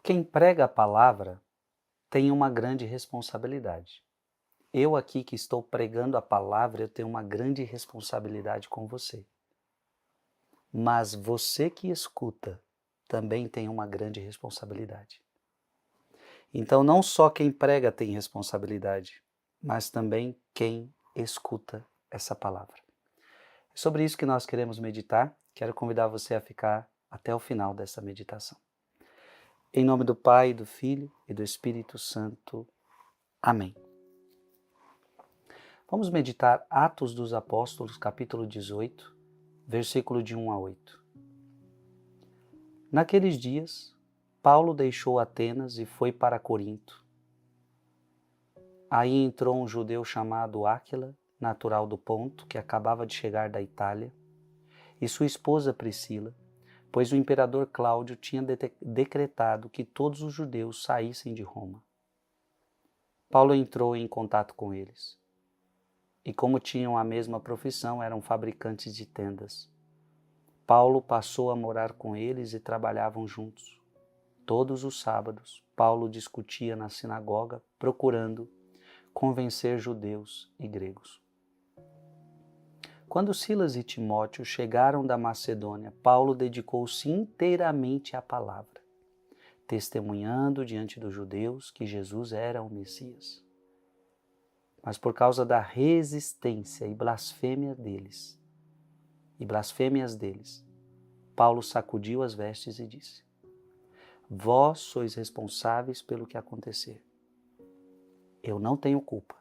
Quem prega a palavra tem uma grande responsabilidade. Eu aqui que estou pregando a palavra, eu tenho uma grande responsabilidade com você. Mas você que escuta também tem uma grande responsabilidade. Então não só quem prega tem responsabilidade, mas também quem escuta essa palavra. É sobre isso que nós queremos meditar. Quero convidar você a ficar até o final dessa meditação. Em nome do Pai, do Filho e do Espírito Santo. Amém. Vamos meditar Atos dos Apóstolos, capítulo 18, versículo de 1 a 8. Naqueles dias, Paulo deixou Atenas e foi para Corinto. Aí entrou um judeu chamado Áquila, natural do Ponto, que acabava de chegar da Itália, e sua esposa Priscila, pois o imperador Cláudio tinha decretado que todos os judeus saíssem de Roma. Paulo entrou em contato com eles. E como tinham a mesma profissão, eram fabricantes de tendas. Paulo passou a morar com eles e trabalhavam juntos. Todos os sábados, Paulo discutia na sinagoga, procurando convencer judeus e gregos. Quando Silas e Timóteo chegaram da Macedônia, Paulo dedicou-se inteiramente à palavra, testemunhando diante dos judeus que Jesus era o Messias. Mas por causa da resistência e blasfêmias deles, Paulo sacudiu as vestes e disse: Vós sois responsáveis pelo que acontecer. Eu não tenho culpa.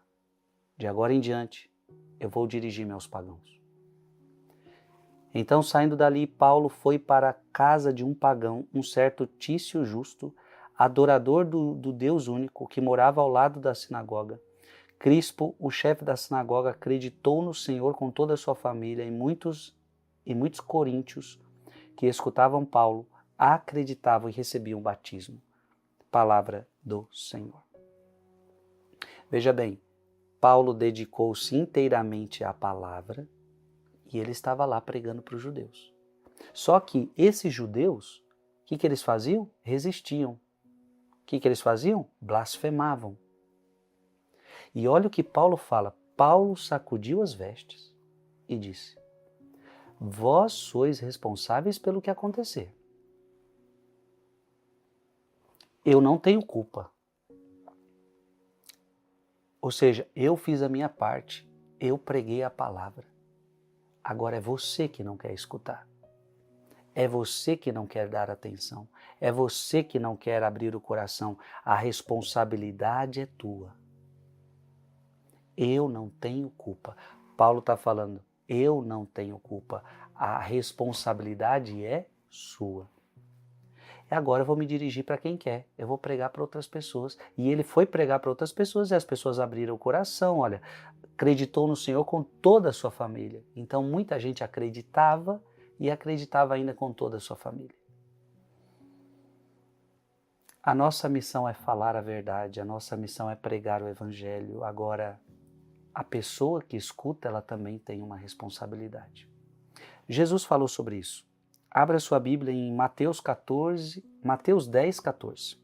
De agora em diante, eu vou dirigir-me aos pagãos. Então, saindo dali, Paulo foi para a casa de um pagão, um certo Tício Justo, adorador do Deus único, que morava ao lado da sinagoga. Crispo, o chefe da sinagoga, acreditou no Senhor com toda a sua família, e muitos coríntios que escutavam Paulo acreditavam e recebiam o batismo. Palavra do Senhor. Veja bem, Paulo dedicou-se inteiramente à palavra e ele estava lá pregando para os judeus. Só que esses judeus, o que eles faziam? Resistiam. O que eles faziam? Blasfemavam. E olha o que Paulo fala. Paulo sacudiu as vestes e disse: Vós sois responsáveis pelo que acontecer. Eu não tenho culpa. Ou seja, eu fiz a minha parte, eu preguei a palavra. Agora é você que não quer escutar. É você que não quer dar atenção. É você que não quer abrir o coração. A responsabilidade é tua. Eu não tenho culpa. Paulo está falando, eu não tenho culpa. A responsabilidade é sua. E agora eu vou me dirigir para quem quer. Eu vou pregar para outras pessoas. E ele foi pregar para outras pessoas e as pessoas abriram o coração, olha, acreditou no Senhor com toda a sua família. Então muita gente acreditava e acreditava ainda com toda a sua família. A nossa missão é falar a verdade, a nossa missão é pregar o Evangelho. Agora, a pessoa que escuta, ela também tem uma responsabilidade. Jesus falou sobre isso. Abra sua Bíblia em Mateus 10, 14.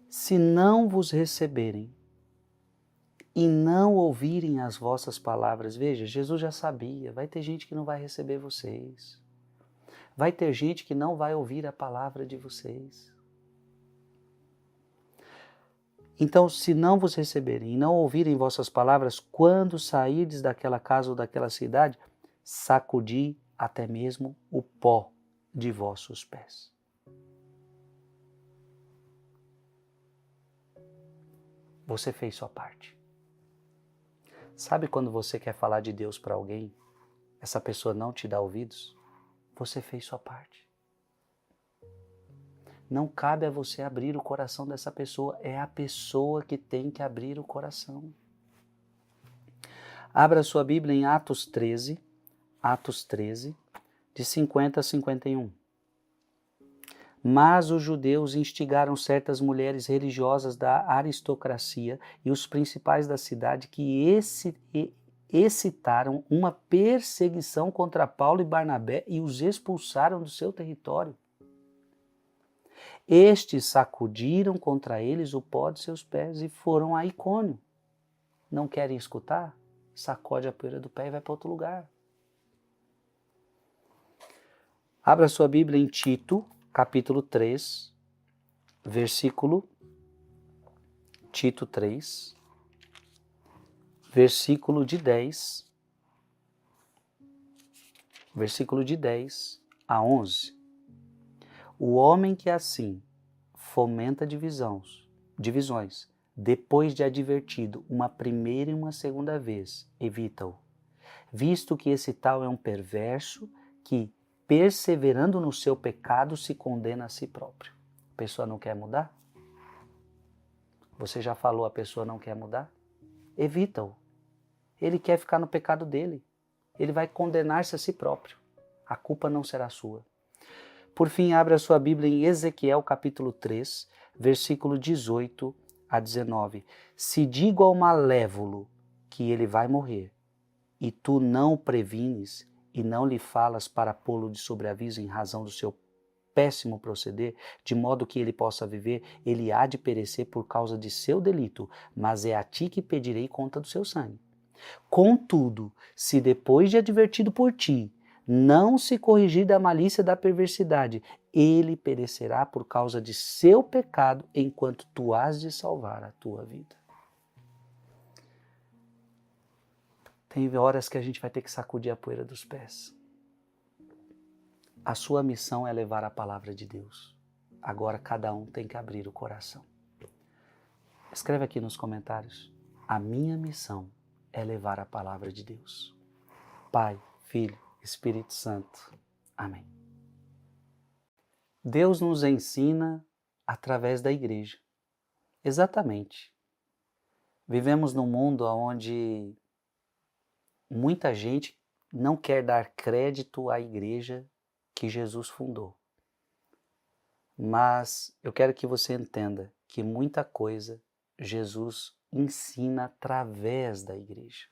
Se não vos receberem e não ouvirem as vossas palavras, veja, Jesus já sabia, vai ter gente que não vai receber vocês. Vai ter gente que não vai ouvir a palavra de vocês. Então, se não vos receberem e não ouvirem vossas palavras, quando sairdes daquela casa ou daquela cidade, sacudi até mesmo o pó de vossos pés. Você fez sua parte. Sabe quando você quer falar de Deus para alguém, essa pessoa não te dá ouvidos? Você fez sua parte. Não cabe a você abrir o coração dessa pessoa, é a pessoa que tem que abrir o coração. Abra sua Bíblia em Atos 13, de 50 a 51. Mas os judeus instigaram certas mulheres religiosas da aristocracia e os principais da cidade que excitaram uma perseguição contra Paulo e Barnabé e os expulsaram do seu território. Estes sacudiram contra eles o pó de seus pés e foram a Icônio. Não querem escutar? Sacode a poeira do pé e vai para outro lugar. Abra sua Bíblia em Tito, capítulo 3, Tito 3, versículo de 10 a 11. O homem que assim fomenta divisões, depois de advertido uma primeira e uma segunda vez, evita-o, visto que esse tal é um perverso que, perseverando no seu pecado, se condena a si próprio. A pessoa não quer mudar? Você já falou, a pessoa não quer mudar? Evita-o. Ele quer ficar no pecado dele. Ele vai condenar-se a si próprio. A culpa não será sua. Por fim, abra a sua Bíblia em Ezequiel capítulo 3, versículo 18 a 19. Se digo ao malévolo que ele vai morrer, e tu não o prevines e não lhe falas para pô-lo de sobreaviso em razão do seu péssimo proceder, de modo que ele possa viver, ele há de perecer por causa de seu delito, mas é a ti que pedirei conta do seu sangue. Contudo, se depois de advertido por ti, não se corrigir da malícia da perversidade, ele perecerá por causa de seu pecado, enquanto tu has de salvar a tua vida. Tem horas que a gente vai ter que sacudir a poeira dos pés. A sua missão é levar a palavra de Deus. Agora cada um tem que abrir o coração. Escreve aqui nos comentários. A minha missão é levar a palavra de Deus. Pai, Filho, Espírito Santo. Amém. Deus nos ensina através da igreja. Exatamente. Vivemos num mundo onde muita gente não quer dar crédito à igreja que Jesus fundou. Mas eu quero que você entenda que muita coisa Jesus ensina através da igreja.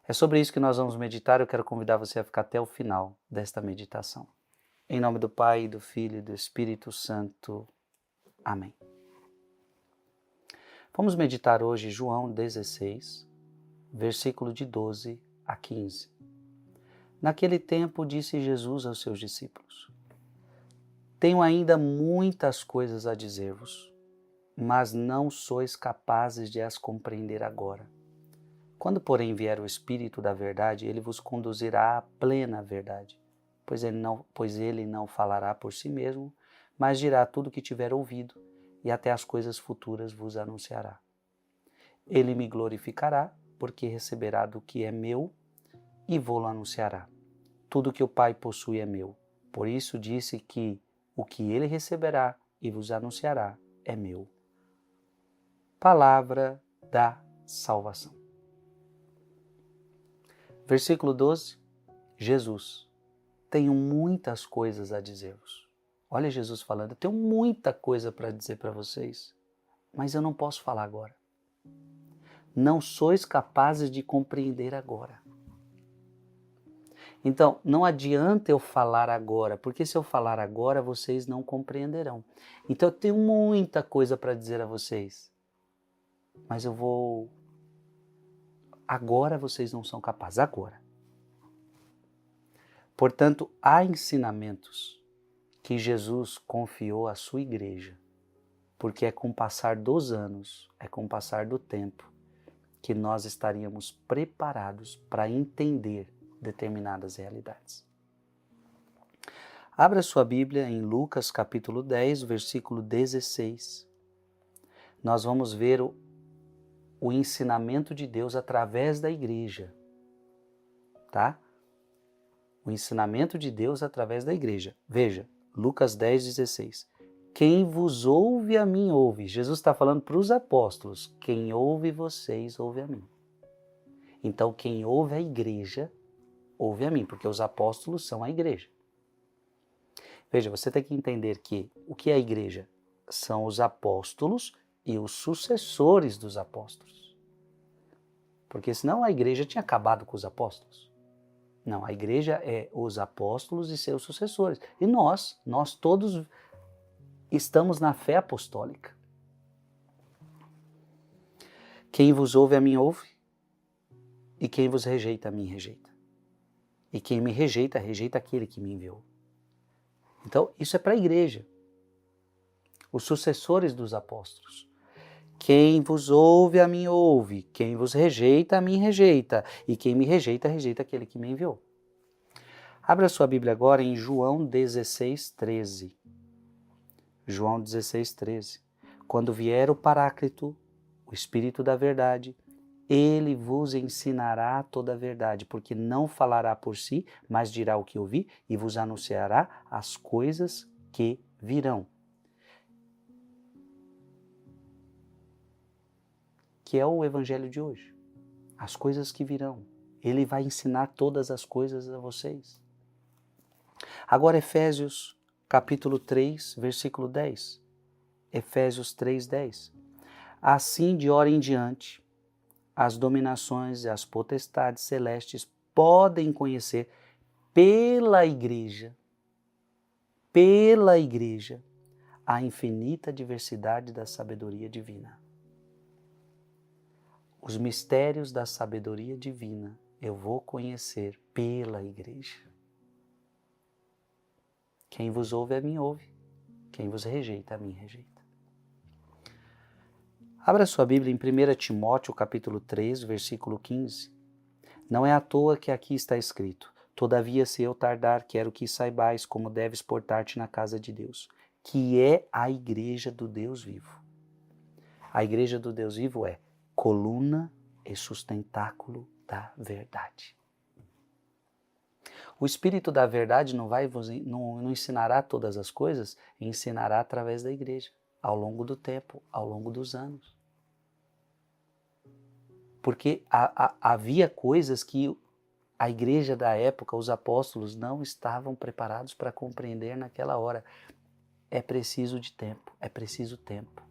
É sobre isso que nós vamos meditar. Eu quero convidar você a ficar até o final desta meditação. Em nome do Pai, do Filho e do Espírito Santo. Amém. Vamos meditar hoje João 16, versículo de 12 a 15. Naquele tempo disse Jesus aos seus discípulos: Tenho ainda muitas coisas a dizer-vos, mas não sois capazes de as compreender agora. Quando, porém, vier o Espírito da verdade, ele vos conduzirá à plena verdade, pois ele não falará por si mesmo, mas dirá tudo o que tiver ouvido, e até as coisas futuras vos anunciará. Ele me glorificará, porque receberá do que é meu e vô-lo anunciará. Tudo que o Pai possui é meu. Por isso disse que o que ele receberá e vos anunciará é meu. Palavra da salvação. Versículo 12. Jesus: tenho muitas coisas a dizer-vos. Olha Jesus falando, eu tenho muita coisa para dizer para vocês, mas eu não posso falar agora. Não sois capazes de compreender agora. Então, não adianta eu falar agora, porque se eu falar agora, vocês não compreenderão. Então, eu tenho muita coisa para dizer a vocês, mas agora vocês não são capazes, agora. Portanto, há ensinamentos que Jesus confiou à sua igreja, porque é com o passar dos anos, é com o passar do tempo, que nós estaríamos preparados para entender determinadas realidades. Abra sua Bíblia em Lucas capítulo 10, versículo 16. Nós vamos ver o ensinamento de Deus através da igreja, tá? O ensinamento de Deus através da igreja. Veja, Lucas 10, 16. Quem vos ouve a mim ouve. Jesus está falando para os apóstolos. Quem ouve vocês, ouve a mim. Então, quem ouve a igreja, ouve a mim, porque os apóstolos são a igreja. Veja, você tem que entender que o que é a igreja? São os apóstolos e os sucessores dos apóstolos. Porque senão a igreja tinha acabado com os apóstolos. Não, a igreja é os apóstolos e seus sucessores. E nós todos estamos na fé apostólica. Quem vos ouve, a mim ouve, e quem vos rejeita, a mim rejeita. E quem me rejeita, rejeita aquele que me enviou. Então, isso é para a igreja. Os sucessores dos apóstolos. Quem vos ouve, a mim ouve. Quem vos rejeita, a mim rejeita. E quem me rejeita, rejeita aquele que me enviou. Abra sua Bíblia agora em João 16:13. João 16:13. Quando vier o Paráclito, o Espírito da verdade, ele vos ensinará toda a verdade, porque não falará por si, mas dirá o que ouvir e vos anunciará as coisas que virão. Que é o evangelho de hoje. As coisas que virão. Ele vai ensinar todas as coisas a vocês. Agora Efésios capítulo 3, versículo 10. Efésios 3:10. Assim de hora em diante, as dominações e as potestades celestes podem conhecer pela igreja, a infinita diversidade da sabedoria divina. Os mistérios da sabedoria divina eu vou conhecer pela igreja. Quem vos ouve, a mim ouve. Quem vos rejeita, a mim rejeita. Abra sua Bíblia em 1 Timóteo capítulo 3, versículo 15. Não é à toa que aqui está escrito: todavia, se eu tardar, quero que saibais como deves portar-te na casa de Deus, que é a igreja do Deus vivo. A igreja do Deus vivo é coluna e sustentáculo da verdade. O Espírito da verdade não ensinará todas as coisas, ensinará através da igreja, ao longo do tempo, ao longo dos anos. Porque havia coisas que a igreja da época, os apóstolos, não estavam preparados para compreender naquela hora. É preciso de tempo, é preciso tempo.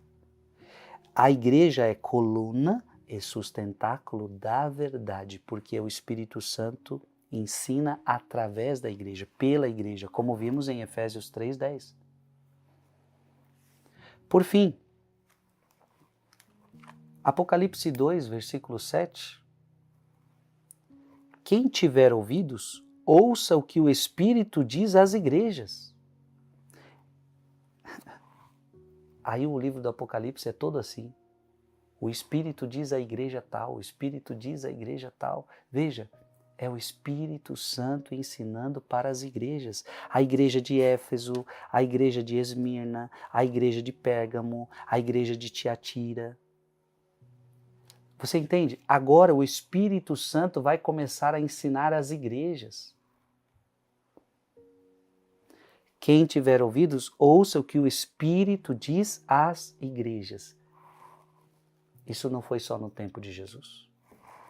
A igreja é coluna e sustentáculo da verdade, porque o Espírito Santo ensina através da igreja, pela igreja, como vimos em Efésios 3:10. Por fim, Apocalipse 2, versículo 7. Quem tiver ouvidos, ouça o que o Espírito diz às igrejas. Aí o livro do Apocalipse é todo assim. O Espírito diz à igreja tal, o Espírito diz à igreja tal. Veja, é o Espírito Santo ensinando para as igrejas. A igreja de Éfeso, a igreja de Esmirna, a igreja de Pérgamo, a igreja de Tiatira. Você entende? Agora o Espírito Santo vai começar a ensinar às igrejas. Quem tiver ouvidos, ouça o que o Espírito diz às igrejas. Isso não foi só no tempo de Jesus.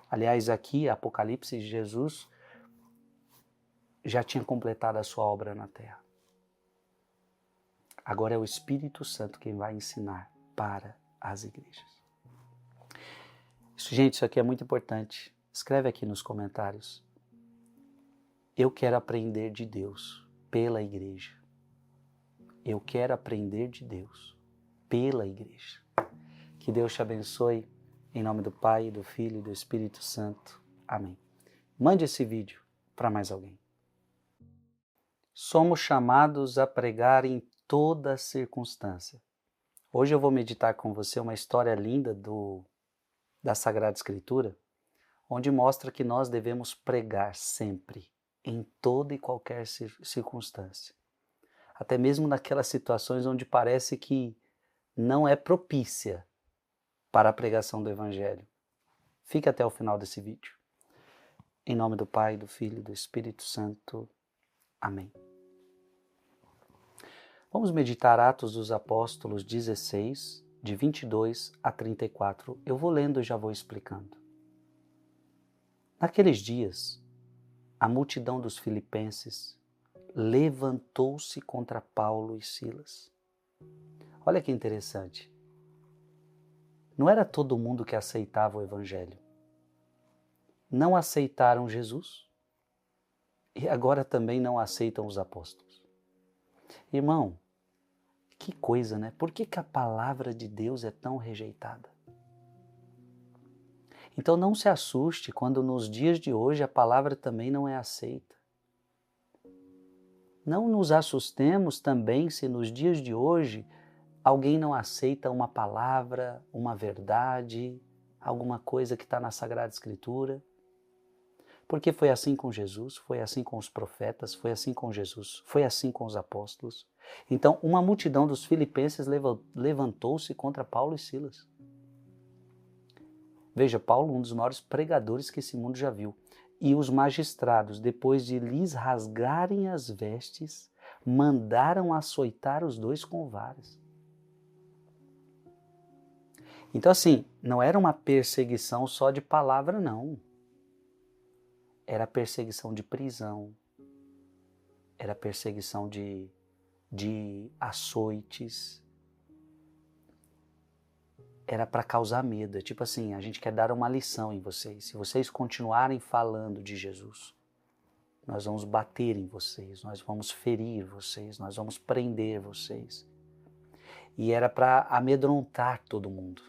Aliás, aqui, Apocalipse, Jesus já tinha completado a sua obra na terra. Agora é o Espírito Santo quem vai ensinar para as igrejas. Gente, isso aqui é muito importante. Escreve aqui nos comentários. Eu quero aprender de Deus pela igreja. Eu quero aprender de Deus pela igreja. Que Deus te abençoe. Em nome do Pai, do Filho e do Espírito Santo. Amém. Mande esse vídeo para mais alguém. Somos chamados a pregar em toda circunstância. Hoje eu vou meditar com você uma história linda da Sagrada Escritura, onde mostra que nós devemos pregar sempre, em toda e qualquer circunstância. Até mesmo naquelas situações onde parece que não é propícia para a pregação do Evangelho. Fique até o final desse vídeo. Em nome do Pai, do Filho e do Espírito Santo. Amém. Vamos meditar Atos dos Apóstolos 16, de 22 a 34. Eu vou lendo e já vou explicando. Naqueles dias, a multidão dos filipenses levantou-se contra Paulo e Silas. Olha que interessante. Não era todo mundo que aceitava o Evangelho. Não aceitaram Jesus e agora também não aceitam os apóstolos. Irmão, Que coisa, né? Por que a palavra de Deus é tão rejeitada? Então não se assuste quando nos dias de hoje a palavra também não é aceita. Não nos assustemos também se nos dias de hoje alguém não aceita uma palavra, uma verdade, alguma coisa que está na Sagrada Escritura. Porque foi assim com Jesus, foi assim com os profetas, foi assim com Jesus, foi assim com os apóstolos. Então, uma multidão dos filipenses levantou-se contra Paulo e Silas. Veja, Paulo, um dos maiores pregadores que esse mundo já viu. E os magistrados, depois de lhes rasgarem as vestes, mandaram açoitar os dois com varas. Então, assim, não era uma perseguição só de palavra, não. Era perseguição de prisão, era perseguição de açoites, era para causar medo. É tipo assim, a gente quer dar uma lição em vocês. Se vocês continuarem falando de Jesus, nós vamos bater em vocês, nós vamos ferir vocês, nós vamos prender vocês. E era para amedrontar todo mundo.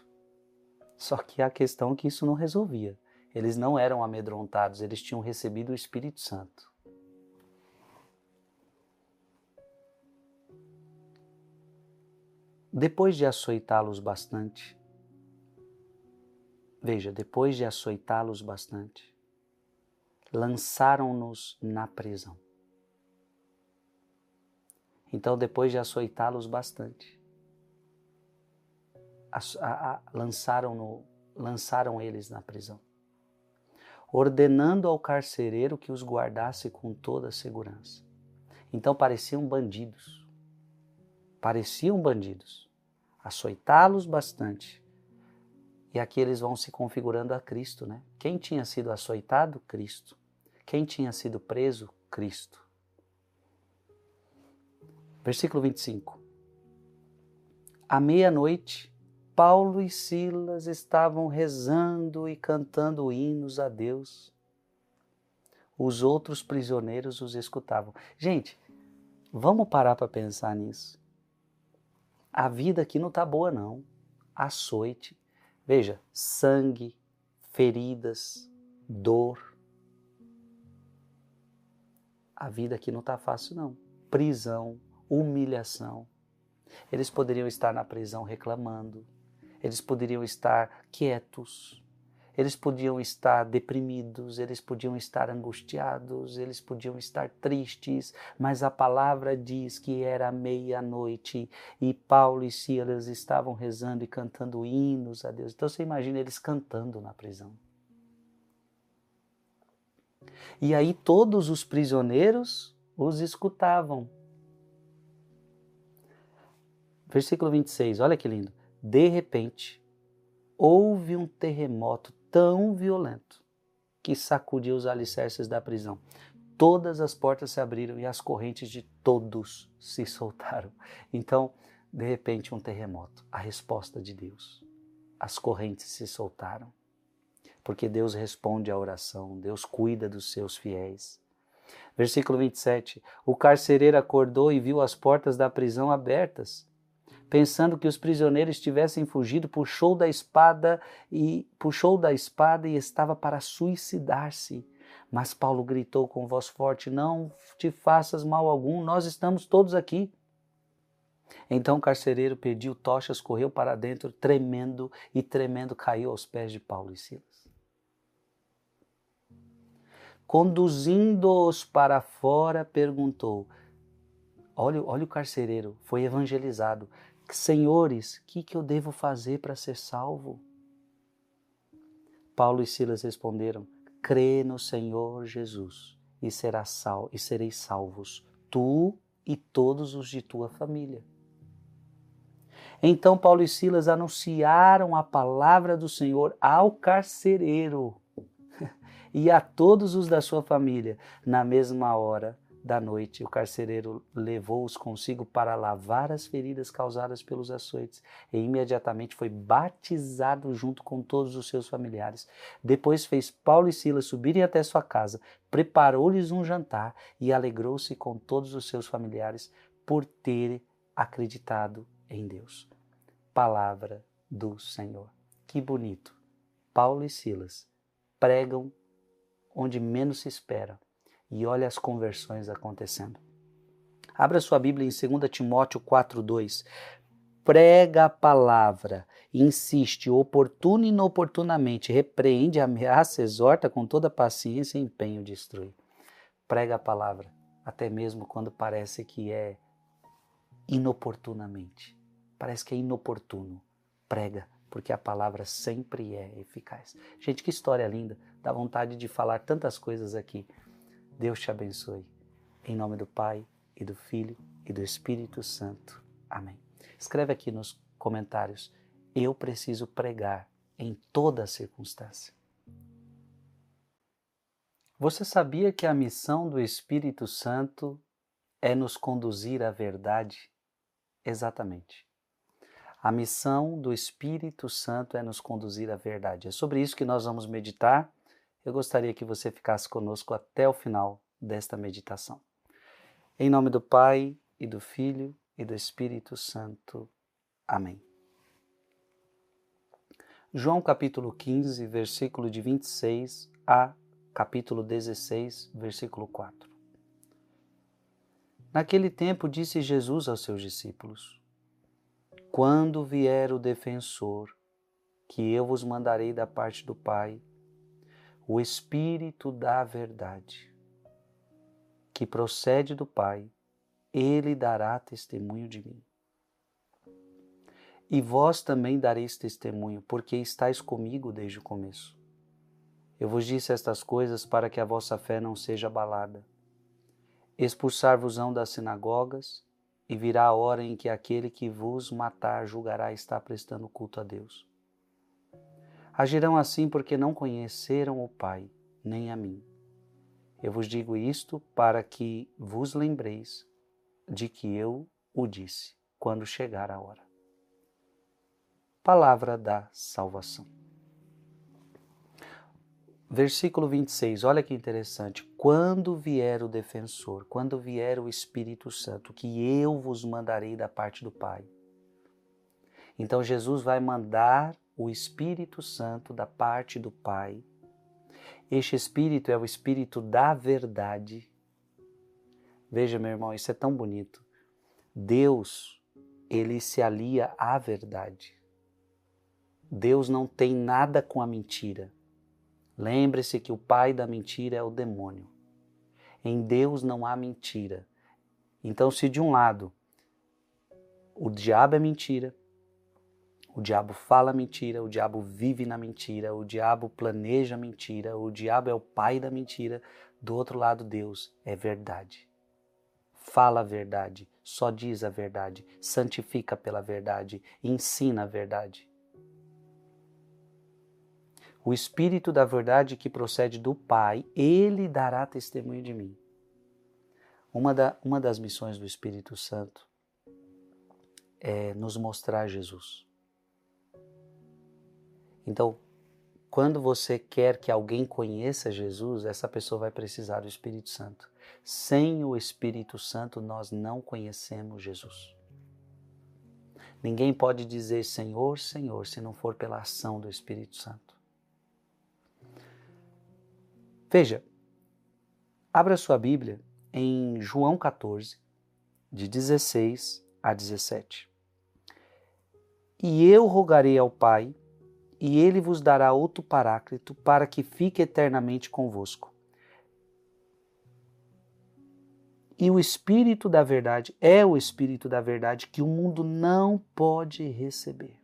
Só que a questão é que isso não resolvia. Eles não eram amedrontados, eles tinham recebido o Espírito Santo. Depois de açoitá-los bastante, veja, depois de açoitá-los bastante, lançaram-nos na prisão. Então, depois de açoitá-los bastante, lançaram eles na prisão, ordenando ao carcereiro que os guardasse com toda a segurança. Então pareciam bandidos. Açoitá-los bastante. E aqui eles vão se configurando a Cristo, né? Quem tinha sido açoitado? Cristo. Quem tinha sido preso? Cristo. Versículo 25. À meia-noite, Paulo e Silas estavam rezando e cantando hinos a Deus. Os outros prisioneiros os escutavam. Gente, vamos parar para pensar nisso. A vida aqui não está boa, não. Açoite. Veja, sangue, feridas, dor. A vida aqui não está fácil, não. Prisão, humilhação. Eles poderiam estar na prisão reclamando. Eles poderiam estar quietos, eles podiam estar deprimidos, eles podiam estar angustiados, eles podiam estar tristes, mas a palavra diz que era meia-noite e Paulo e Silas estavam rezando e cantando hinos a Deus. Então você imagina eles cantando na prisão. E aí todos os prisioneiros os escutavam. Versículo 26, olha que lindo. De repente, houve um terremoto tão violento que sacudiu os alicerces da prisão. Todas as portas se abriram e as correntes de todos se soltaram. Então, de repente, um terremoto. A resposta de Deus. As correntes se soltaram. Porque Deus responde à oração, Deus cuida dos seus fiéis. Versículo 27. O carcereiro acordou e viu as portas da prisão abertas. Pensando que os prisioneiros tivessem fugido, puxou da espada e estava para suicidar-se. Mas Paulo gritou com voz forte: não te faças mal algum, nós estamos todos aqui. Então o carcereiro pediu tochas, correu para dentro, tremendo caiu aos pés de Paulo e Silas. Conduzindo-os para fora, perguntou, olha o carcereiro, foi evangelizado. Senhores, o que eu devo fazer para ser salvo? Paulo e Silas responderam, crê no Senhor Jesus e sereis salvos, tu e todos os de tua família. Então Paulo e Silas anunciaram a palavra do Senhor ao carcereiro e a todos os da sua família. Na mesma hora da noite, o carcereiro levou-os consigo para lavar as feridas causadas pelos açoites e imediatamente foi batizado junto com todos os seus familiares. Depois fez Paulo e Silas subirem até sua casa, preparou-lhes um jantar e alegrou-se com todos os seus familiares por ter acreditado em Deus. Palavra do Senhor. Que bonito. Paulo e Silas pregam onde menos se espera e olha as conversões acontecendo. Abra sua Bíblia em 2 Timóteo 4:2. Prega a palavra, insiste oportuno e inoportunamente, repreende, ameaça, exorta com toda paciência e empenho de instruir. Prega a palavra, até mesmo quando parece que é inoportunamente. Parece que é inoportuno. Prega, porque a palavra sempre é eficaz. Gente, que história linda. Dá vontade de falar tantas coisas aqui. Deus te abençoe. Em nome do Pai, e do Filho, e do Espírito Santo. Amém. Escreve aqui nos comentários: eu preciso pregar em toda circunstância. Você sabia que a missão do Espírito Santo é nos conduzir à verdade? Exatamente. A missão do Espírito Santo é nos conduzir à verdade. É sobre isso que nós vamos meditar. Eu gostaria que você ficasse conosco até o final desta meditação. Em nome do Pai, e do Filho, e do Espírito Santo. Amém. João capítulo 15, versículo de 26 a capítulo 16, versículo 4. Naquele tempo disse Jesus aos seus discípulos: quando vier o defensor, que eu vos mandarei da parte do Pai, o Espírito da verdade, que procede do Pai, ele dará testemunho de mim. E vós também dareis testemunho, porque estáis comigo desde o começo. Eu vos disse estas coisas para que a vossa fé não seja abalada. Expulsar-vos-ão das sinagogas, e virá a hora em que aquele que vos matar julgará estar prestando culto a Deus. Agirão assim porque não conheceram o Pai, nem a mim. Eu vos digo isto para que vos lembreis de que eu o disse, quando chegar a hora. Palavra da salvação. Versículo 26, olha que interessante. Quando vier o defensor, quando vier o Espírito Santo, que eu vos mandarei da parte do Pai. Então Jesus vai mandar o Espírito Santo da parte do Pai. Este Espírito é o Espírito da verdade. Veja, meu irmão, isso é tão bonito. Deus, ele se alia à verdade. Deus não tem nada com a mentira. Lembre-se que o pai da mentira é o demônio. Em Deus não há mentira. Então, se de um lado o diabo é mentira, o diabo fala mentira, o diabo vive na mentira, o diabo planeja mentira, o diabo é o pai da mentira, do outro lado Deus é verdade. Fala a verdade, só diz a verdade, santifica pela verdade, ensina a verdade. O Espírito da verdade que procede do Pai, ele dará testemunho de mim. Uma das missões do Espírito Santo é nos mostrar Jesus. Então, quando você quer que alguém conheça Jesus, essa pessoa vai precisar do Espírito Santo. Sem o Espírito Santo, nós não conhecemos Jesus. Ninguém pode dizer Senhor, Senhor, se não for pela ação do Espírito Santo. Veja, abra sua Bíblia em João 14, de 16 a 17. E eu rogarei ao Pai, e ele vos dará outro Paráclito, para que fique eternamente convosco. E o Espírito da verdade é o Espírito da verdade que o mundo não pode receber.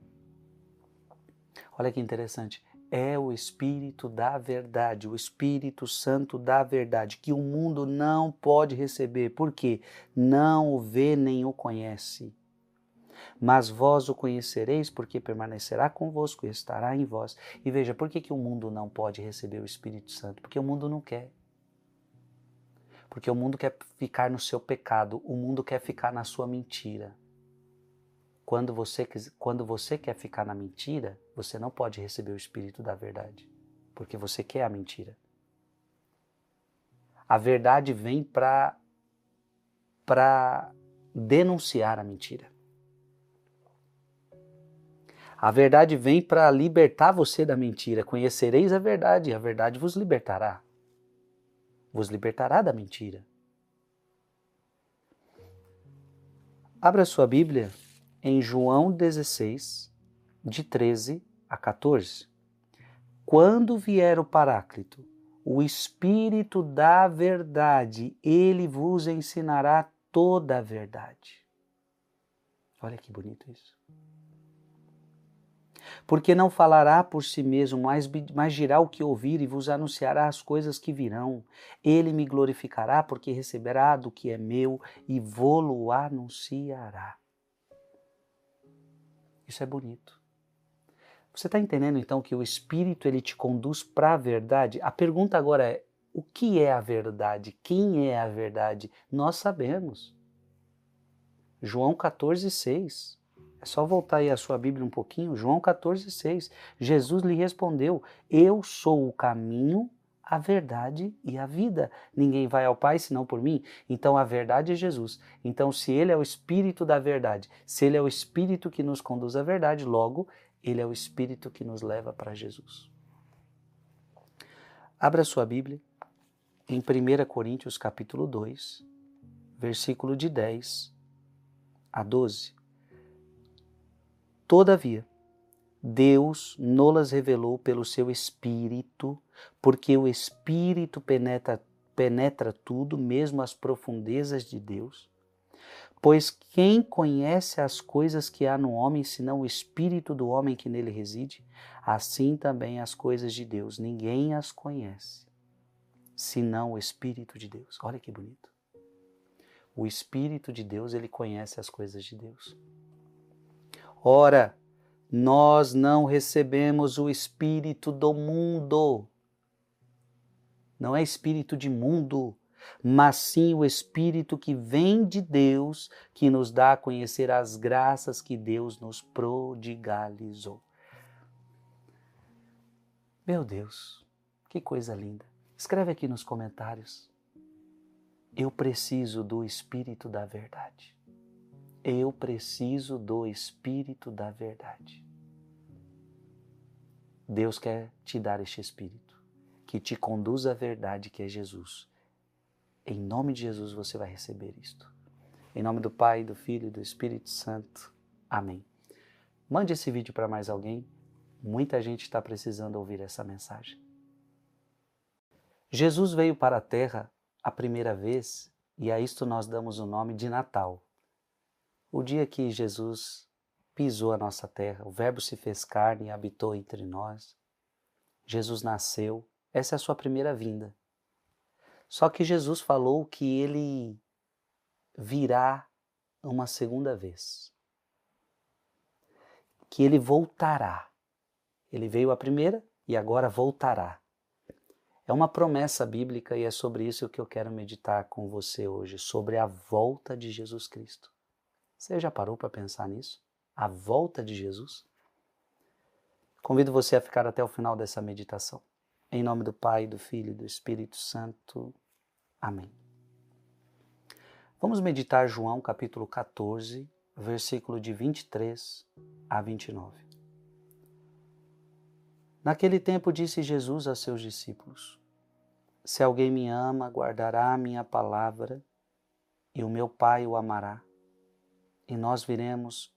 Olha que interessante. É o Espírito da verdade, o Espírito Santo da verdade, que o mundo não pode receber, porque não o vê nem o conhece. Mas vós o conhecereis, porque permanecerá convosco e estará em vós. E veja, por que o mundo não pode receber o Espírito Santo? Porque o mundo não quer. Porque o mundo quer ficar no seu pecado, o mundo quer ficar na sua mentira. Quando você quer ficar na mentira, você não pode receber o Espírito da verdade, porque você quer a mentira. A verdade vem para denunciar a mentira. A verdade vem para libertar você da mentira. Conhecereis a verdade, e a verdade vos libertará. Vos libertará da mentira. Abra sua Bíblia em João 16, de 13 a 14. Quando vier o Paráclito, o Espírito da verdade, ele vos ensinará toda a verdade. Olha que bonito isso. Porque não falará por si mesmo, mas dirá o que ouvir e vos anunciará as coisas que virão. Ele me glorificará, porque receberá do que é meu e vô-lo anunciará. Isso é bonito. Você está entendendo então que o Espírito ele te conduz para a verdade? A pergunta agora é, o que é a verdade? Quem é a verdade? Nós sabemos. João 14, 6. É só voltar aí a sua Bíblia um pouquinho. João 14, 6. Jesus lhe respondeu, eu sou o caminho, a verdade e a vida. Ninguém vai ao Pai senão por mim. Então a verdade é Jesus. Então se Ele é o Espírito da verdade, se Ele é o Espírito que nos conduz à verdade, logo Ele é o Espírito que nos leva para Jesus. Abra sua Bíblia em 1 Coríntios capítulo 2, versículo de 10 a 12. Todavia, Deus nos revelou pelo seu Espírito, porque o Espírito penetra tudo, mesmo as profundezas de Deus. Pois quem conhece as coisas que há no homem, senão o Espírito do homem que nele reside? Assim também as coisas de Deus, ninguém as conhece, senão o Espírito de Deus. Olha que bonito. O Espírito de Deus, ele conhece as coisas de Deus. Ora, nós não recebemos o espírito do mundo. Não é espírito de mundo, mas sim o Espírito que vem de Deus, que nos dá a conhecer as graças que Deus nos prodigalizou. Meu Deus, que coisa linda. Escreve aqui nos comentários. Eu preciso do Espírito da verdade. Eu preciso do Espírito da verdade. Deus quer te dar este Espírito, que te conduz à verdade, que é Jesus. Em nome de Jesus você vai receber isto. Em nome do Pai, do Filho e do Espírito Santo. Amém. Mande esse vídeo para mais alguém. Muita gente está precisando ouvir essa mensagem. Jesus veio para a Terra a primeira vez e a isto nós damos o nome de Natal. O dia que Jesus pisou a nossa terra, o Verbo se fez carne e habitou entre nós. Jesus nasceu, essa é a sua primeira vinda. Só que Jesus falou que Ele virá uma segunda vez. Que Ele voltará. Ele veio a primeira e agora voltará. É uma promessa bíblica e é sobre isso que eu quero meditar com você hoje, sobre a volta de Jesus Cristo. Você já parou para pensar nisso? A volta de Jesus? Convido você a ficar até o final dessa meditação. Em nome do Pai, do Filho e do Espírito Santo. Amém. Vamos meditar João capítulo 14, versículo de 23 a 29. Naquele tempo disse Jesus a seus discípulos: Se alguém me ama, guardará a minha palavra, e o meu Pai o amará. E nós viremos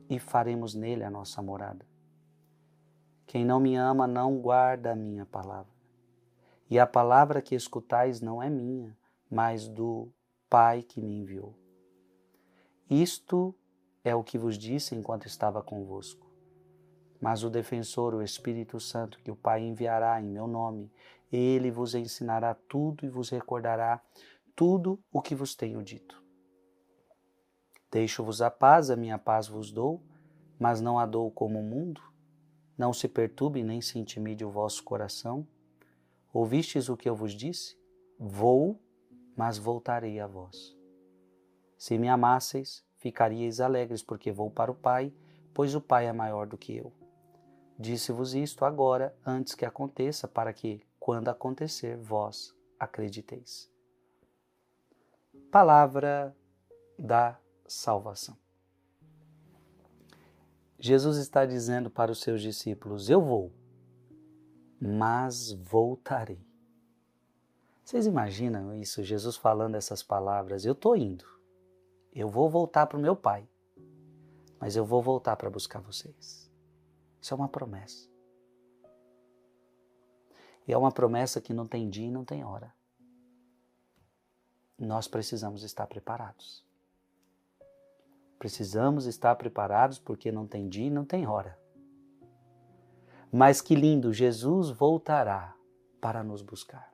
e faremos nele a nossa morada. Quem não me ama não guarda a minha palavra. E a palavra que escutais não é minha, mas do Pai que me enviou. Isto é o que vos disse enquanto estava convosco. Mas o defensor, o Espírito Santo, que o Pai enviará em meu nome, ele vos ensinará tudo e vos recordará tudo o que vos tenho dito. Deixo-vos a minha paz vos dou, mas não a dou como o mundo. Não se perturbe nem se intimide o vosso coração. Ouvistes o que eu vos disse? Vou, mas voltarei a vós. Se me amasseis, ficaríeis alegres, porque vou para o Pai, pois o Pai é maior do que eu. Disse-vos isto agora, antes que aconteça, para que, quando acontecer, vós acrediteis. Palavra da salvação. Jesus está dizendo para os seus discípulos, eu vou, mas voltarei. Vocês imaginam isso, Jesus falando essas palavras? Eu estou indo, eu vou voltar para o meu Pai, mas eu vou voltar para buscar vocês. Isso é uma promessa. E é uma promessa que não tem dia e não tem hora. Nós precisamos estar preparados. Precisamos estar preparados porque não tem dia e não tem hora. Mas que lindo, Jesus voltará para nos buscar.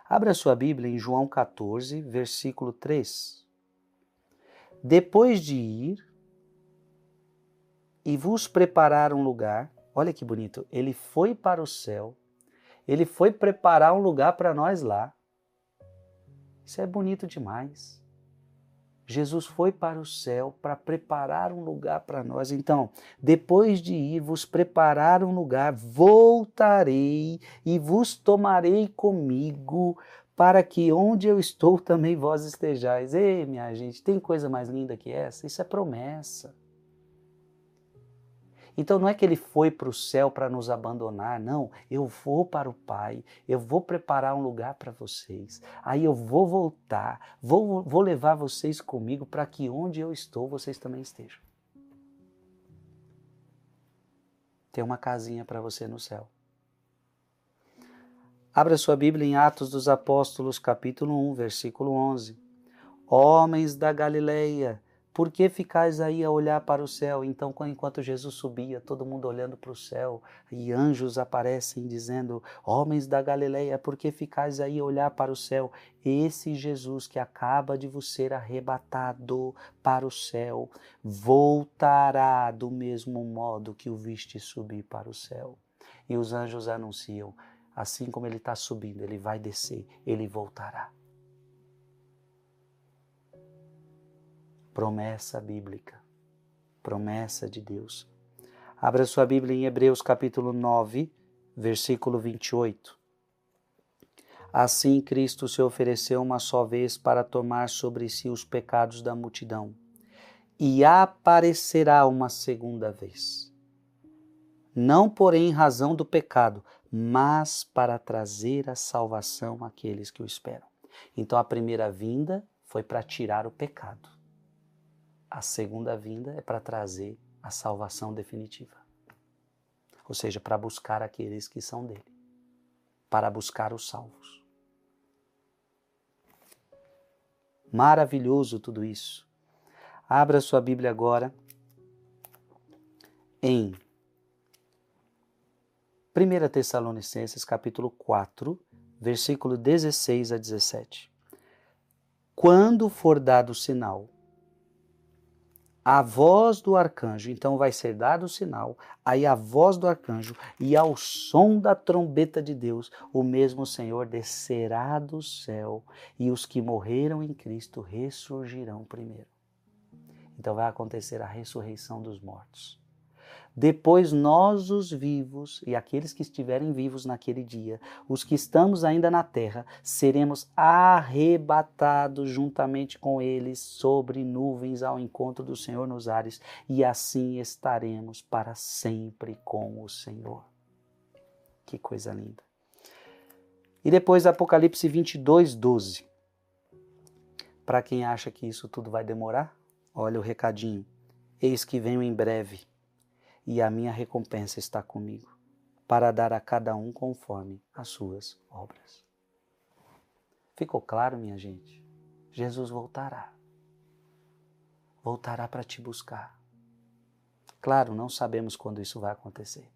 Abra sua Bíblia em João 14, versículo 3. Depois de ir e vos preparar um lugar, olha que bonito, ele foi para o céu, ele foi preparar um lugar para nós lá. Isso é bonito demais. Jesus foi para o céu para preparar um lugar para nós. Então, depois de ir vos preparar um lugar, voltarei e vos tomarei comigo, para que onde eu estou também vós estejais. Ei, minha gente, tem coisa mais linda que essa? Isso é promessa. Então não é que ele foi para o céu para nos abandonar, não. Eu vou para o Pai, eu vou preparar um lugar para vocês. Aí eu vou voltar, vou levar vocês comigo para que onde eu estou vocês também estejam. Tem uma casinha para você no céu. Abra sua Bíblia em Atos dos Apóstolos, capítulo 1, versículo 11. Homens da Galileia, por que ficais aí a olhar para o céu? Então, enquanto Jesus subia, todo mundo olhando para o céu, e anjos aparecem dizendo, homens da Galileia, por que ficais aí a olhar para o céu? Esse Jesus que acaba de vos ser arrebatado para o céu, voltará do mesmo modo que o viste subir para o céu. E os anjos anunciam, assim como ele está subindo, ele vai descer, ele voltará. Promessa bíblica, promessa de Deus. Abra sua Bíblia em Hebreus capítulo 9, versículo 28. Assim Cristo se ofereceu uma só vez para tomar sobre si os pecados da multidão, e aparecerá uma segunda vez. Não porém em razão do pecado, mas para trazer a salvação àqueles que o esperam. Então a primeira vinda foi para tirar o pecado. A segunda vinda é para trazer a salvação definitiva. Ou seja, para buscar aqueles que são dele. Para buscar os salvos. Maravilhoso tudo isso. Abra sua Bíblia agora em 1 Tessalonicenses capítulo 4, versículo 16 a 17. Quando for dado o sinal, a voz do arcanjo, então vai ser dado o sinal, aí a voz do arcanjo e ao som da trombeta de Deus, o mesmo Senhor descerá do céu e os que morreram em Cristo ressurgirão primeiro. Então vai acontecer a ressurreição dos mortos. Depois nós os vivos e aqueles que estiverem vivos naquele dia, os que estamos ainda na terra, seremos arrebatados juntamente com eles sobre nuvens ao encontro do Senhor nos ares e assim estaremos para sempre com o Senhor. Que coisa linda. E depois Apocalipse 22, 12. Para quem acha que isso tudo vai demorar, olha o recadinho. Eis que venho em breve. E a minha recompensa está comigo, para dar a cada um conforme as suas obras. Ficou claro, minha gente? Jesus voltará. Voltará para te buscar. Claro, não sabemos quando isso vai acontecer.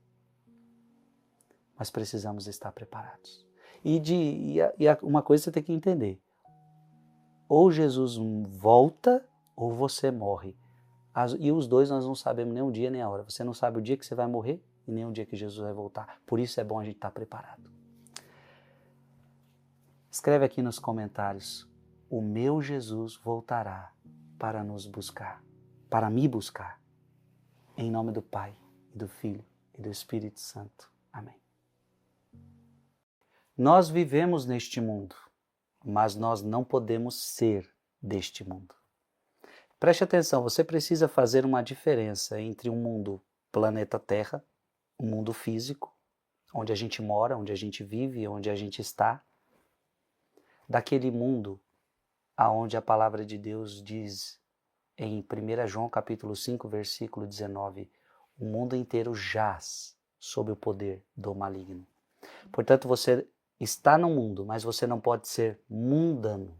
Mas precisamos estar preparados. E uma coisa você tem que entender. Ou Jesus volta, ou você morre. E os dois nós não sabemos nem o dia nem a hora. Você não sabe o dia que você vai morrer e nem o dia que Jesus vai voltar. Por isso é bom a gente estar preparado. Escreve aqui nos comentários. O meu Jesus voltará para nos buscar. Para me buscar. Em nome do Pai, e do Filho e do Espírito Santo. Amém. Nós vivemos neste mundo, mas nós não podemos ser deste mundo. Preste atenção, você precisa fazer uma diferença entre um mundo planeta Terra, um mundo físico, onde a gente mora, onde a gente vive, onde a gente está, daquele mundo aonde a palavra de Deus diz em 1 João capítulo 5, versículo 19, o mundo inteiro jaz sob o poder do maligno. Portanto, você está no mundo, mas você não pode ser mundano.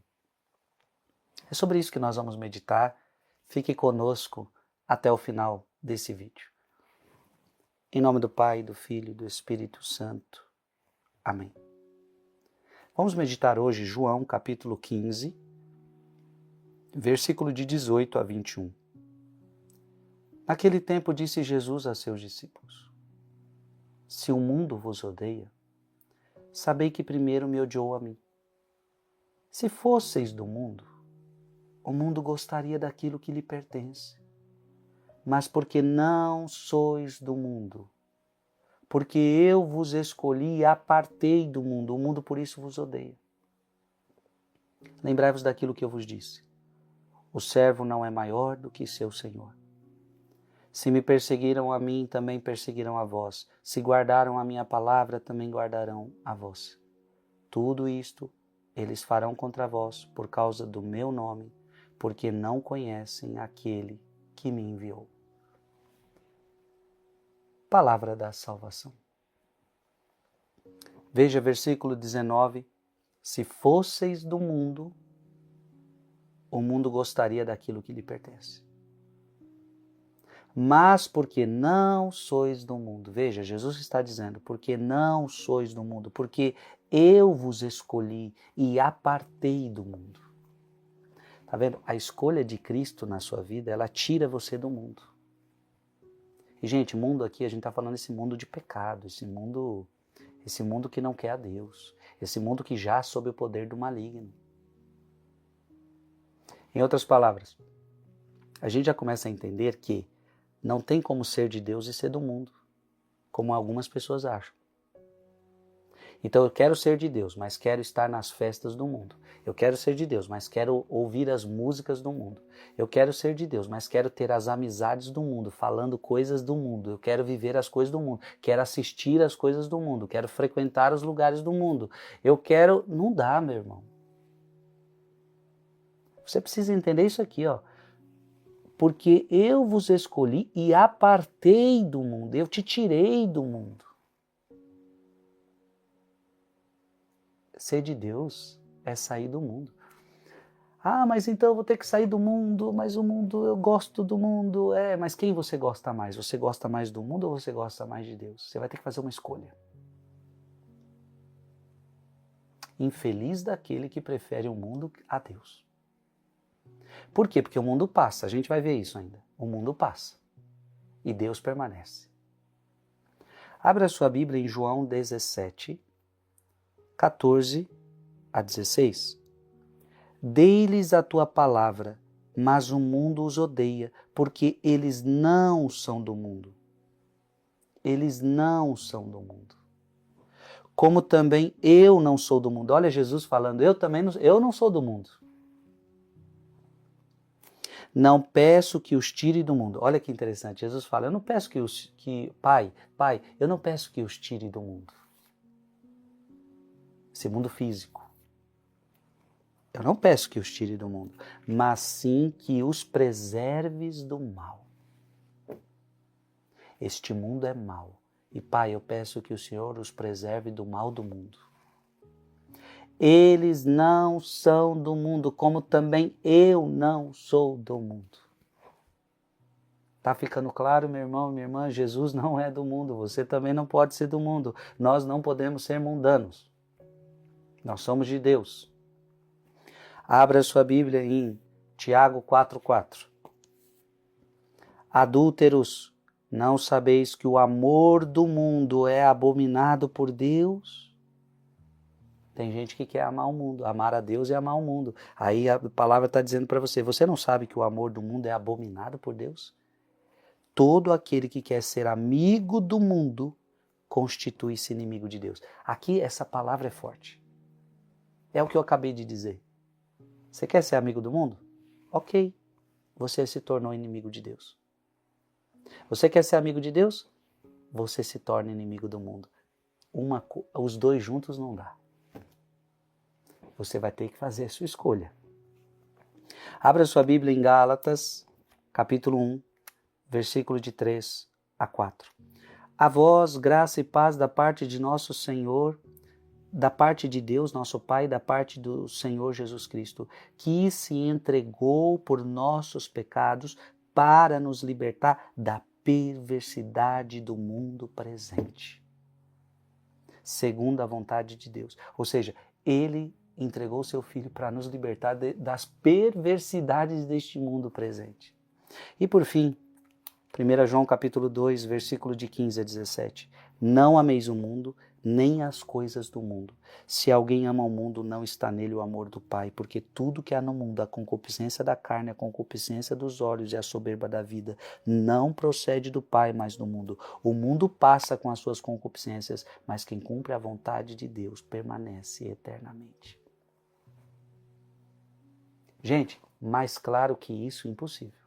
É sobre isso que nós vamos meditar. Fique conosco até o final desse vídeo. Em nome do Pai, do Filho e do Espírito Santo. Amém. Vamos meditar hoje João capítulo 15, versículo de 18 a 21. Naquele tempo disse Jesus a seus discípulos: Se o mundo vos odeia, sabei que primeiro me odiou a mim. Se fosseis do mundo, o mundo gostaria daquilo que lhe pertence. Mas porque não sois do mundo, porque eu vos escolhi e apartei do mundo, o mundo por isso vos odeia. Lembrai-vos daquilo que eu vos disse. O servo não é maior do que seu senhor. Se me perseguiram a mim, também perseguirão a vós. Se guardaram a minha palavra, também guardarão a vós. Tudo isto eles farão contra vós por causa do meu nome, porque não conhecem aquele que me enviou. Palavra da salvação. Veja versículo 19. Se fosseis do mundo, o mundo gostaria daquilo que lhe pertence. Mas porque não sois do mundo. Veja, Jesus está dizendo, porque não sois do mundo, porque eu vos escolhi e apartei do mundo. Está vendo? A escolha de Cristo na sua vida, ela tira você do mundo. E, gente, mundo aqui, a gente está falando esse mundo de pecado, esse mundo que não quer a Deus, esse mundo que jaz sob o poder do maligno. Em outras palavras, a gente já começa a entender que não tem como ser de Deus e ser do mundo, como algumas pessoas acham. Então eu quero ser de Deus, mas quero estar nas festas do mundo. Eu quero ser de Deus, mas quero ouvir as músicas do mundo. Eu quero ser de Deus, mas quero ter as amizades do mundo, falando coisas do mundo. Eu quero viver as coisas do mundo. Quero assistir as coisas do mundo. Quero frequentar os lugares do mundo. Eu quero... Não dá, meu irmão. Você precisa entender isso aqui, ó. Porque eu vos escolhi e apartei do mundo. Eu te tirei do mundo. Ser de Deus é sair do mundo. Ah, mas então eu vou ter que sair do mundo, mas o mundo, eu gosto do mundo. Mas quem você gosta mais? Você gosta mais do mundo ou você gosta mais de Deus? Você vai ter que fazer uma escolha. Infeliz daquele que prefere o mundo a Deus. Por quê? Porque o mundo passa, a gente vai ver isso ainda. O mundo passa e Deus permanece. Abra sua Bíblia em João 17, 14 a 16. Dei-lhes a tua palavra, mas o mundo os odeia, porque eles não são do mundo. Eles não são do mundo. Como também eu não sou do mundo. Olha Jesus falando, eu não sou do mundo. Não peço que os tire do mundo. Olha que interessante, Jesus fala, eu não peço Pai, eu não peço que os tire do mundo. Esse mundo físico. Eu não peço que os tire do mundo, mas sim que os preserves do mal. Este mundo é mau. E Pai, eu peço que o Senhor os preserve do mal do mundo. Eles não são do mundo, como também eu não sou do mundo. Tá ficando claro, meu irmão, minha irmã? Jesus não é do mundo, você também não pode ser do mundo. Nós não podemos ser mundanos. Nós somos de Deus. Abra sua Bíblia em Tiago 4,4. Adúlteros, não sabeis que o amor do mundo é abominado por Deus? Tem gente que quer amar o mundo, amar a Deus e amar o mundo. Aí a palavra está dizendo para você, você não sabe que o amor do mundo é abominado por Deus? Todo aquele que quer ser amigo do mundo constitui-se inimigo de Deus. Aqui essa palavra é forte. É o que eu acabei de dizer. Você quer ser amigo do mundo? Ok, você se tornou inimigo de Deus. Você quer ser amigo de Deus? Você se torna inimigo do mundo. Os dois juntos não dá. Você vai ter que fazer a sua escolha. Abra sua Bíblia em Gálatas, capítulo 1, versículo de 3 a 4. A vós, graça e paz da parte de nosso Senhor, da parte de Deus, nosso Pai, da parte do Senhor Jesus Cristo, que se entregou por nossos pecados para nos libertar da perversidade do mundo presente, segundo a vontade de Deus. Ou seja, Ele entregou seu Filho para nos libertar das perversidades deste mundo presente. E por fim, 1 João capítulo 2, versículo de 15 a 17. Não ameis o mundo, nem as coisas do mundo. Se alguém ama o mundo, não está nele o amor do Pai, porque tudo que há no mundo, a concupiscência da carne, a concupiscência dos olhos e a soberba da vida, não procede do Pai, mas do mundo. O mundo passa com as suas concupiscências, mas quem cumpre a vontade de Deus permanece eternamente. Gente, mais claro que isso, impossível.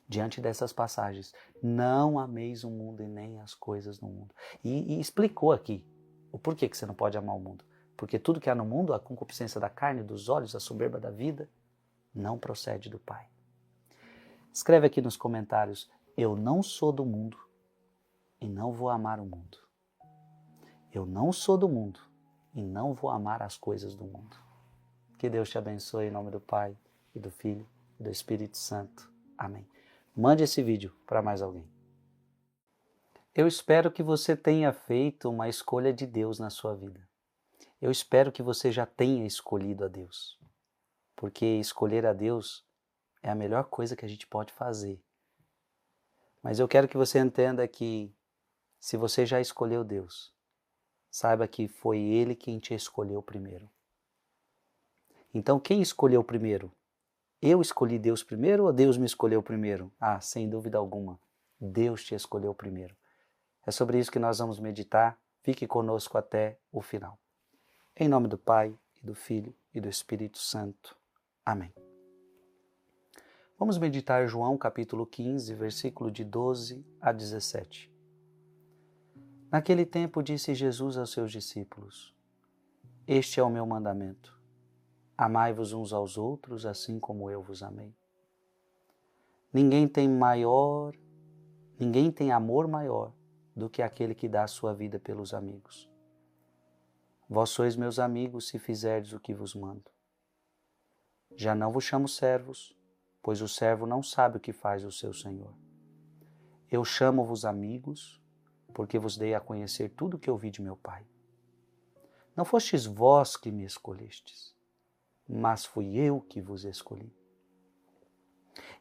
Diante dessas passagens, não ameis o mundo e nem as coisas do mundo. E explicou aqui o porquê que você não pode amar o mundo. Porque tudo que há no mundo, a concupiscência da carne, dos olhos, a soberba da vida, não procede do Pai. Escreve aqui nos comentários, eu não sou do mundo e não vou amar o mundo. Eu não sou do mundo e não vou amar as coisas do mundo. Que Deus te abençoe em nome do Pai e do Filho e do Espírito Santo. Amém. Mande esse vídeo para mais alguém. Eu espero que você tenha feito uma escolha de Deus na sua vida. Eu espero que você já tenha escolhido a Deus. Porque escolher a Deus é a melhor coisa que a gente pode fazer. Mas eu quero que você entenda que se você já escolheu Deus, saiba que foi Ele quem te escolheu primeiro. Então quem escolheu primeiro? Eu escolhi Deus primeiro ou Deus me escolheu primeiro? Ah, sem dúvida alguma, Deus te escolheu primeiro. É sobre isso que nós vamos meditar. Fique conosco até o final. Em nome do Pai, e do Filho e do Espírito Santo. Amém. Vamos meditar João capítulo 15, versículo de 12 a 17. Naquele tempo disse Jesus aos seus discípulos: Este é o meu mandamento. Amai-vos uns aos outros, assim como eu vos amei. Ninguém tem amor maior do que aquele que dá a sua vida pelos amigos. Vós sois meus amigos se fizerdes o que vos mando. Já não vos chamo servos, pois o servo não sabe o que faz o seu senhor. Eu chamo-vos amigos, porque vos dei a conhecer tudo o que ouvi de meu Pai. Não fostes vós que me escolhestes, mas fui eu que vos escolhi.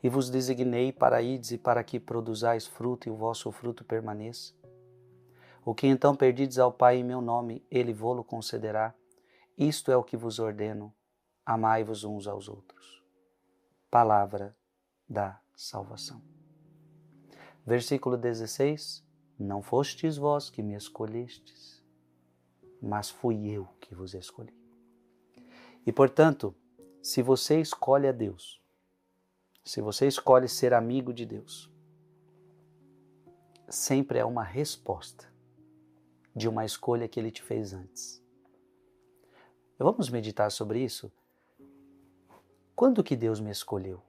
E vos designei para ides e para que produzais fruto e o vosso fruto permaneça. O que então perdides ao Pai em meu nome, Ele vô-lo concederá. Isto é o que vos ordeno, amai-vos uns aos outros. Palavra da salvação. Versículo 16. Não fostes vós que me escolhestes, mas fui eu que vos escolhi. E, portanto, se você escolhe a Deus, se você escolhe ser amigo de Deus, sempre é uma resposta de uma escolha que Ele te fez antes. Vamos meditar sobre isso? Quando que Deus me escolheu?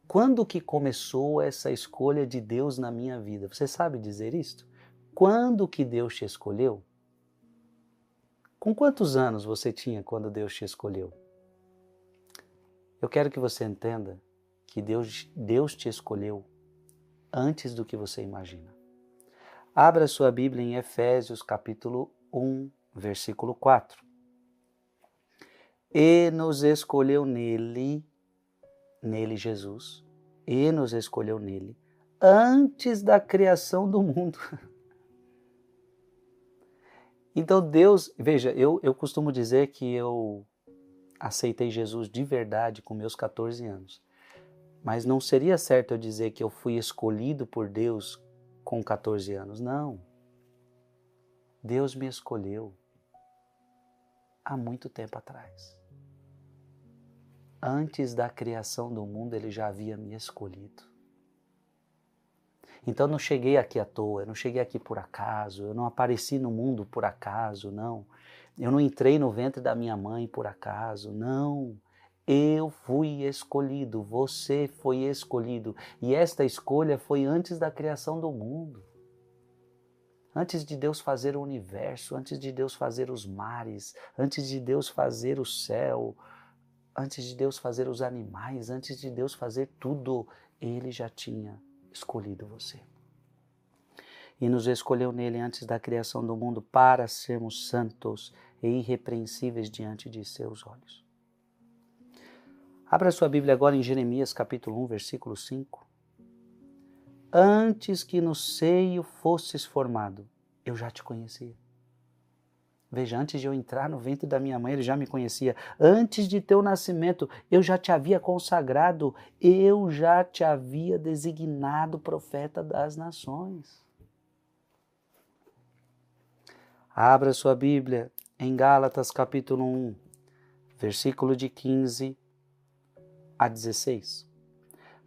Quando que começou essa escolha de Deus na minha vida? Você sabe dizer isto? Quando que Deus te escolheu? Com quantos anos você tinha quando Deus te escolheu? Eu quero que você entenda que Deus te escolheu antes do que você imagina. Abra sua Bíblia em Efésios capítulo 1, versículo 4. E nos escolheu nele Jesus, e nos escolheu nele, antes da criação do mundo. Então Deus, veja, eu costumo dizer que eu aceitei Jesus de verdade com meus 14 anos. Mas não seria certo eu dizer que eu fui escolhido por Deus com 14 anos. Não. Deus me escolheu há muito tempo atrás. Antes da criação do mundo, Ele já havia me escolhido. Então eu não cheguei aqui à toa, eu não cheguei aqui por acaso, eu não apareci no mundo por acaso, não. Eu não entrei no ventre da minha mãe por acaso, não. Eu fui escolhido, você foi escolhido. E esta escolha foi antes da criação do mundo. Antes de Deus fazer o universo, antes de Deus fazer os mares, antes de Deus fazer o céu, antes de Deus fazer os animais, antes de Deus fazer tudo, Ele já tinha escolhido você. E nos escolheu nele antes da criação do mundo para sermos santos e irrepreensíveis diante de seus olhos. Abra sua Bíblia agora em Jeremias capítulo 1, versículo 5. Antes que no seio fosses formado, eu já te conhecia. Veja, antes de eu entrar no ventre da minha mãe, Ele já me conhecia. Antes de teu nascimento, eu já te havia consagrado, eu já te havia designado profeta das nações. Abra sua Bíblia em Gálatas capítulo 1, versículo de 15 a 16.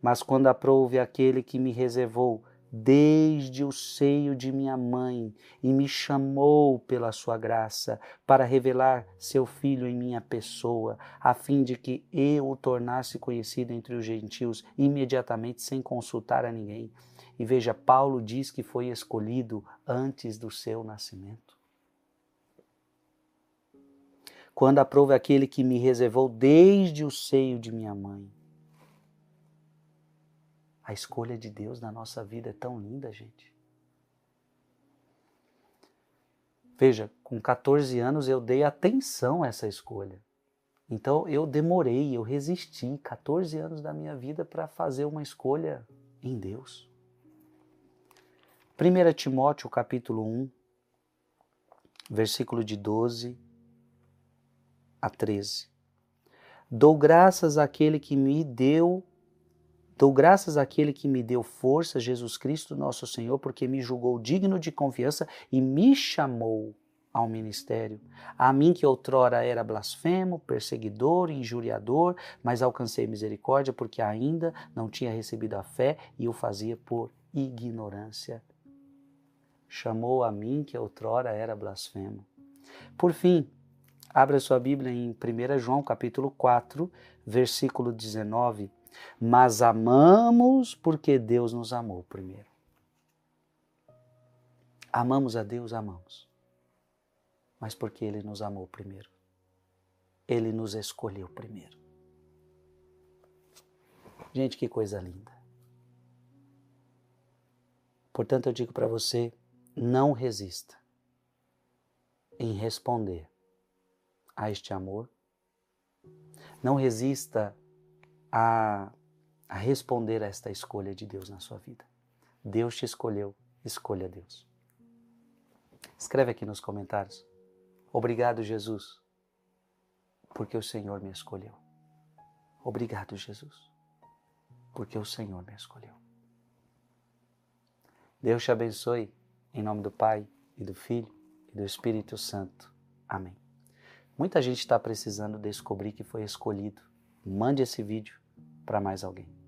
Mas quando aprouve aquele que me reservou desde o seio de minha mãe e me chamou pela sua graça para revelar seu Filho em minha pessoa, a fim de que eu o tornasse conhecido entre os gentios imediatamente, sem consultar a ninguém. E veja, Paulo diz que foi escolhido antes do seu nascimento. Quando aprouve aquele que me reservou desde o seio de minha mãe. A escolha de Deus na nossa vida é tão linda, gente. Veja, com 14 anos eu dei atenção a essa escolha. Então eu demorei, eu resisti 14 anos da minha vida para fazer uma escolha em Deus. 1 Timóteo capítulo 1, versículo de 12 a 13. Dou graças àquele que me deu força, Jesus Cristo, nosso Senhor, porque me julgou digno de confiança e me chamou ao ministério. A mim que outrora era blasfemo, perseguidor, injuriador, mas alcancei misericórdia porque ainda não tinha recebido a fé e o fazia por ignorância. Chamou a mim que outrora era blasfemo. Por fim, abra sua Bíblia em 1 João capítulo 4, versículo 19. Mas amamos porque Deus nos amou primeiro. Amamos a Deus, amamos. Mas porque Ele nos amou primeiro. Ele nos escolheu primeiro. Gente, que coisa linda. Portanto, eu digo para você, não resista em responder a este amor. Não resista a responder a esta escolha de Deus na sua vida. Deus te escolheu, escolha Deus. Escreve aqui nos comentários. Obrigado, Jesus, porque o Senhor me escolheu. Obrigado, Jesus, porque o Senhor me escolheu. Deus te abençoe, em nome do Pai, e do Filho, e do Espírito Santo. Amém. Muita gente está precisando descobrir que foi escolhido. Mande esse vídeo para mais alguém.